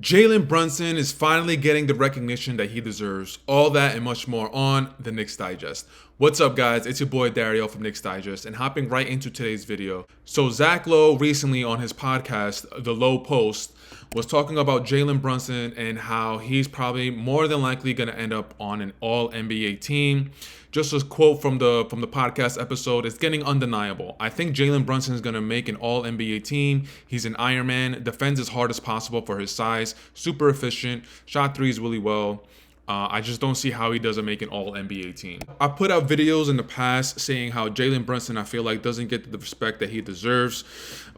Jalen Brunson is finally getting the recognition that he deserves. All that and much more on the Knicks Digest. What's up, guys? It's your boy Dariel from Knicks Digest, and hopping right into today's video. So Zach Lowe recently on his podcast, The Lowe Post, was talking about Jalen Brunson and how he's probably more than likely going to end up on an All-NBA team. Just a quote from the podcast episode, it's getting undeniable. I think Jalen Brunson is going to make an All-NBA team. He's an Iron Man, defends as hard as possible for his size, super efficient, shot threes really well. I just don't see how he doesn't make an All-NBA team. I put out videos in the past saying how Jalen Brunson, I feel like, doesn't get the respect that he deserves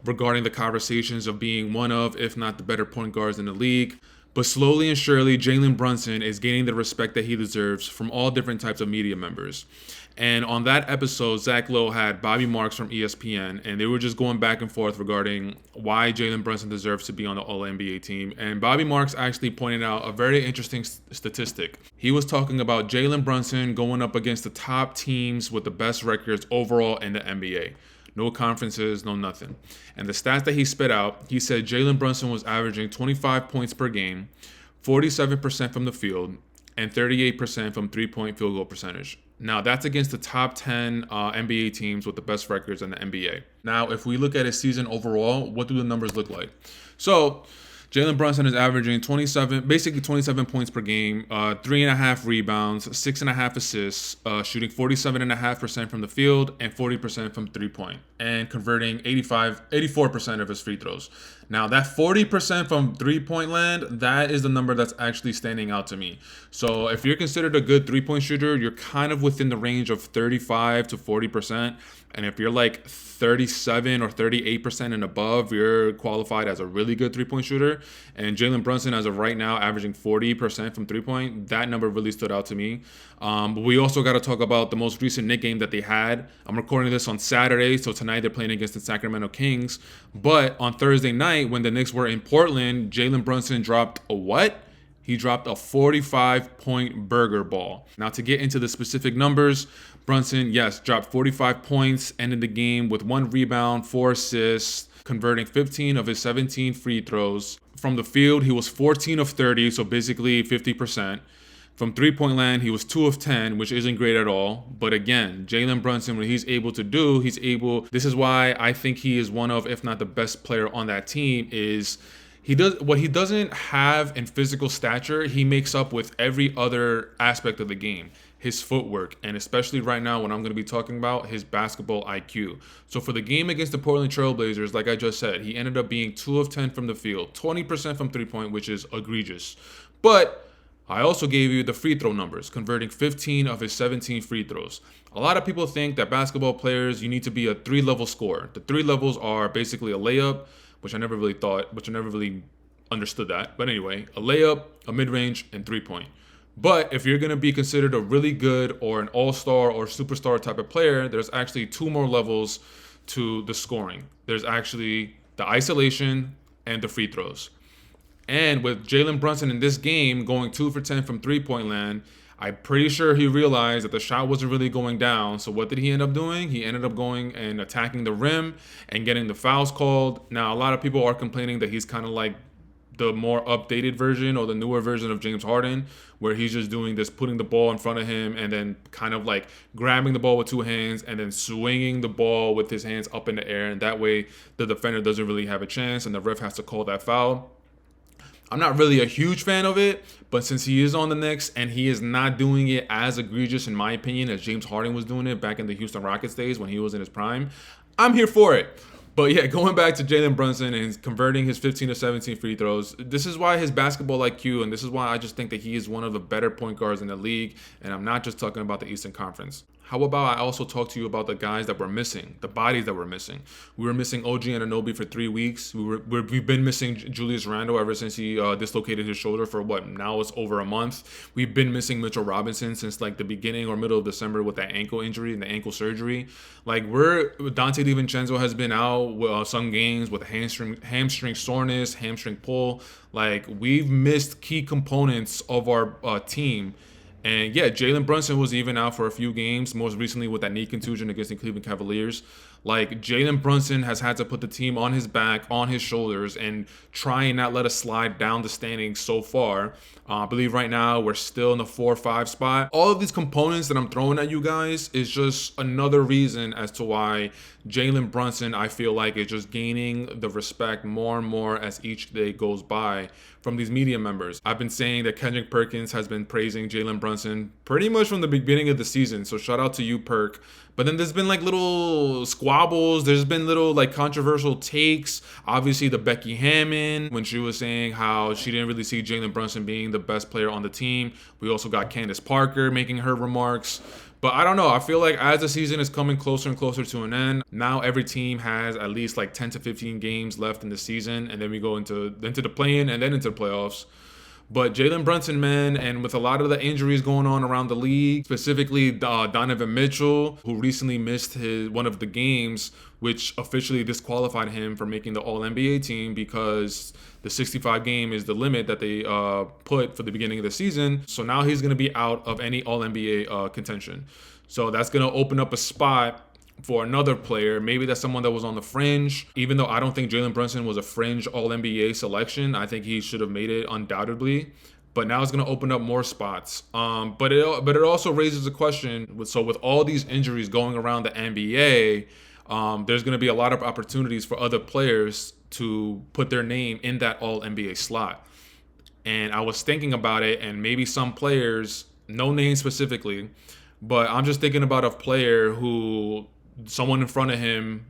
regarding the conversations of being one of, if not the better point guards in the league. But slowly and surely, Jalen Brunson is gaining the respect that he deserves from all different types of media members. And on that episode, Zach Lowe had Bobby Marks from ESPN, and they were just going back and forth regarding why Jalen Brunson deserves to be on the All-NBA team. And Bobby Marks actually pointed out a very interesting statistic. He was talking about Jalen Brunson going up against the top teams with the best records overall in the NBA. No conferences, no nothing. And the stats that he spit out, he said Jalen Brunson was averaging 25 points per game, 47% from the field, and 38% from three-point field goal percentage. Now, that's against the top 10 NBA teams with the best records in the NBA. Now, if we look at his season overall, what do the numbers look like? So, Jalen Brunson is averaging 27 points per game, 3.5 rebounds, 6.5 assists, shooting 47.5% from the field and 40% from three-point, and converting 84% of his free throws. Now, that 40% from three-point land, that is the number that's actually standing out to me. So if you're considered a good three-point shooter, you're kind of within the range of 35 to 40%. And if you're like 37 or 38% and above, you're qualified as a really good three-point shooter. And Jalen Brunson, as of right now, averaging 40% from three-point, that number really stood out to me. But we also got to talk about the most recent Knicks game that they had. I'm recording this on Saturday, so tonight they're playing against the Sacramento Kings. But on Thursday night, when the Knicks were in Portland, Jalen Brunson dropped a what? He dropped a 45-point burger ball. Now, to get into the specific numbers, Brunson, yes, dropped 45 points, ended the game with 1 rebound, 4 assists, converting 15 of his 17 free throws. From the field, he was 14 of 30, so basically 50%. From three-point land, he was 2 of 10, which isn't great at all. But again, Jalen Brunson, what he's able to do, this is why I think he is one of, if not the best player on that team, is what he doesn't have in physical stature, he makes up with every other aspect of the game. His footwork, and especially right now when I'm going to be talking about his basketball IQ. So for the game against the Portland Trail Blazers, like I just said, he ended up being 2 of 10 from the field, 20% from three-point, which is egregious. But I also gave you the free throw numbers, converting 15 of his 17 free throws. A lot of people think that basketball players, you need to be a 3-level scorer. The 3 levels are basically a layup, which I never really understood that. But anyway, a layup, a mid-range, and three-point. But if you're going to be considered a really good or an all-star or superstar type of player, there's actually 2 more levels to the scoring. There's actually the isolation and the free throws. And with Jalen Brunson in this game going 2 for 10 from three-point land, I'm pretty sure he realized that the shot wasn't really going down. So what did he end up doing? He ended up going and attacking the rim and getting the fouls called. Now, a lot of people are complaining that he's kind of like the more updated version or the newer version of James Harden, where he's just doing this, putting the ball in front of him and then kind of like grabbing the ball with 2 hands and then swinging the ball with his hands up in the air. And that way the defender doesn't really have a chance and the ref has to call that foul. I'm not really a huge fan of it, but since he is on the Knicks and he is not doing it as egregious, in my opinion, as James Harden was doing it back in the Houston Rockets days when he was in his prime, I'm here for it. But yeah, going back to Jalen Brunson and converting his 15 to 17 free throws, this is why his basketball IQ, and this is why I just think that he is one of the better point guards in the league, and I'm not just talking about the Eastern Conference. How about I also talk to you about the guys that were missing, the bodies that were missing. We were missing OG Anunoby for 3 weeks. We've been missing Julius Randle ever since he dislocated his shoulder for now it's over a month. We've been missing Mitchell Robinson since like the beginning or middle of December with that ankle injury and the ankle surgery. Like Dante DiVincenzo has been out with some games with hamstring soreness, hamstring pull. Like we've missed key components of our team. And yeah, Jalen Brunson was even out for a few games, most recently with that knee contusion against the Cleveland Cavaliers. Like, Jalen Brunson has had to put the team on his back, on his shoulders, and try and not let us slide down the standings so far. I believe right now we're still in the 4 or 5 spot. All of these components that I'm throwing at you guys is just another reason as to why Jalen Brunson, I feel like, is just gaining the respect more and more as each day goes by from these media members. I've been saying that Kendrick Perkins has been praising Jalen Brunson pretty much from the beginning of the season, so shout out to you, Perk. But then there's been like little squabbles. There's been little like controversial takes. Obviously, the Becky Hammond, when she was saying how she didn't really see Jalen Brunson being the best player on the team. We also got Candace Parker making her remarks. But I don't know. I feel like as the season is coming closer and closer to an end, now every team has at least like 10 to 15 games left in the season. And then we go into the play-in and then into the playoffs. But Jalen Brunson, man, and with a lot of the injuries going on around the league, specifically Donovan Mitchell, who recently missed one of the games, which officially disqualified him from making the All-NBA team because the 65 game is the limit that they put for the beginning of the season. So now he's going to be out of any All-NBA contention. So that's going to open up a spot for another player. Maybe that's someone that was on the fringe. Even though I don't think Jalen Brunson was a fringe All-NBA selection, I think he should have made it undoubtedly. But now it's going to open up more spots. But it also raises a question. So with all these injuries going around the NBA, there's going to be a lot of opportunities for other players to put their name in that All-NBA slot. And I was thinking about it, and maybe some players, no name specifically, but I'm just thinking about a player who someone in front of him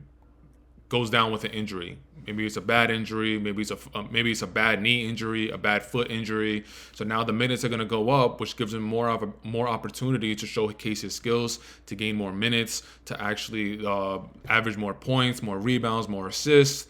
goes down with an injury. Maybe it's a bad injury. Maybe it's a bad knee injury, a bad foot injury. So now the minutes are going to go up, which gives him more opportunity to showcase his skills, to gain more minutes, to actually average more points, more rebounds, more assists.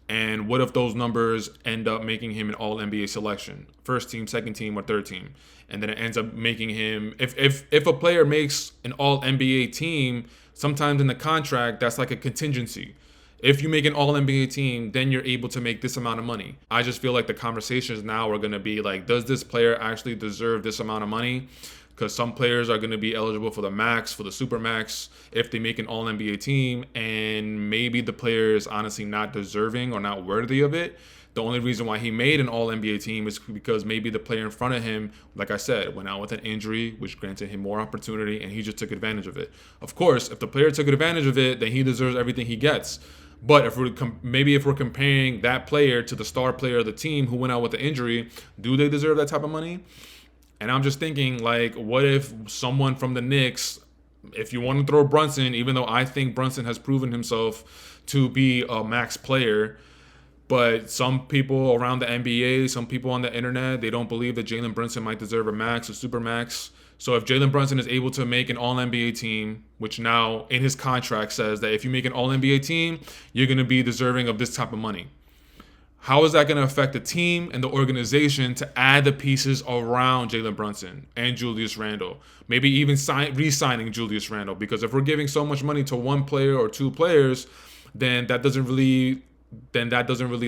And what if those numbers end up making him an All-NBA selection? First team, second team, or third team. And then it ends up making him, if a player makes an All-NBA team, sometimes in the contract, that's like a contingency. If you make an All-NBA team, then you're able to make this amount of money. I just feel like the conversations now are going to be like, does this player actually deserve this amount of money? Because some players are going to be eligible for the max, for the super max, if they make an All-NBA team, and maybe the player is honestly not deserving or not worthy of it. The only reason why he made an All-NBA team is because maybe the player in front of him, like I said, went out with an injury, which granted him more opportunity, and he just took advantage of it. Of course, if the player took advantage of it, then he deserves everything he gets. But if we're comparing that player to the star player of the team who went out with the injury, do they deserve that type of money? And I'm just thinking, like, what if someone from the Knicks, if you want to throw Brunson, even though I think Brunson has proven himself to be a max player, but some people around the NBA, some people on the internet, they don't believe that Jalen Brunson might deserve a max or super max. So if Jalen Brunson is able to make an All-NBA team, which now in his contract says that if you make an All-NBA team, you're going to be deserving of this type of money. How is that going to affect the team and the organization to add the pieces around Jalen Brunson and Julius Randle? Maybe even re-signing Julius Randle, because if we're giving so much money to one player or two players, then that doesn't really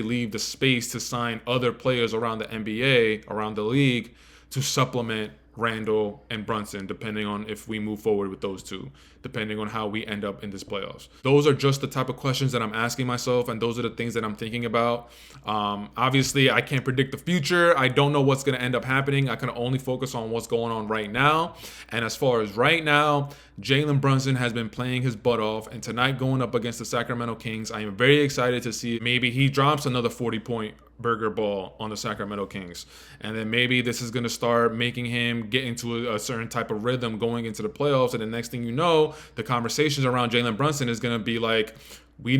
leave the space to sign other players around the NBA, around the league, to supplement Randle and Brunson, depending on if we move forward with those two, depending on how we end up in this playoffs. Those are just the type of questions that I'm asking myself, and those are the things that I'm thinking about. Obviously, I can't predict the future. I don't know what's going to end up happening. I can only focus on what's going on right now. And as far as right now, Jalen Brunson has been playing his butt off, and tonight going up against the Sacramento Kings, I am very excited to see maybe he drops another 40-point burger ball on the Sacramento Kings. And then maybe this is going to start making him get into a certain type of rhythm going into the playoffs. And the next thing you know, the conversations around Jalen Brunson is going to be like, we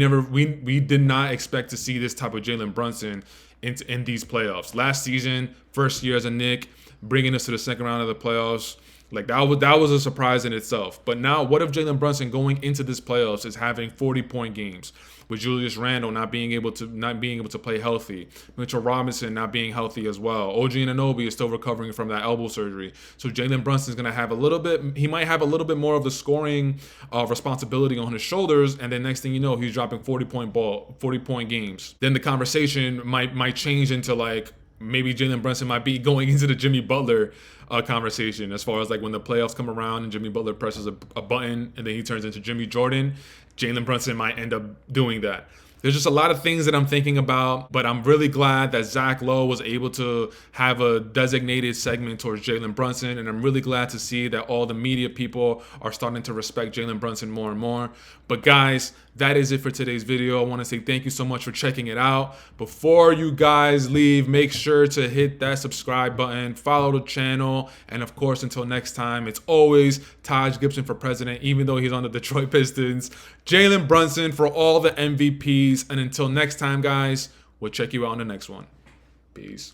did not expect to see this type of Jalen Brunson in these playoffs. Last season, first year as a Knick, bringing us to the second round of the playoffs. Like that was a surprise in itself. But now, what if Jalen Brunson going into this playoffs is having 40-point games, with Julius Randle not being able to play healthy, Mitchell Robinson not being healthy as well, OG Anunoby is still recovering from that elbow surgery. So Jalen Brunson is going to have he might have a little bit more of the scoring responsibility on his shoulders, and then next thing you know, he's dropping 40-point games. Then the conversation might change into like, maybe Jalen Brunson might be going into the Jimmy Butler conversation, as far as like when the playoffs come around and Jimmy Butler presses a button and then he turns into Jimmy Jordan. Jalen Brunson might end up doing that. There's just a lot of things that I'm thinking about, but I'm really glad that Zach Lowe was able to have a designated segment towards Jalen Brunson, and I'm really glad to see that all the media people are starting to respect Jalen Brunson more and more. But guys, that is it for today's video. I want to say thank you so much for checking it out. Before you guys leave, make sure to hit that subscribe button, follow the channel, and of course, until next time, it's always Taj Gibson for president, even though he's on the Detroit Pistons. Jalen Brunson for all the MVPs. And until next time, guys, we'll check you out on the next one. Peace.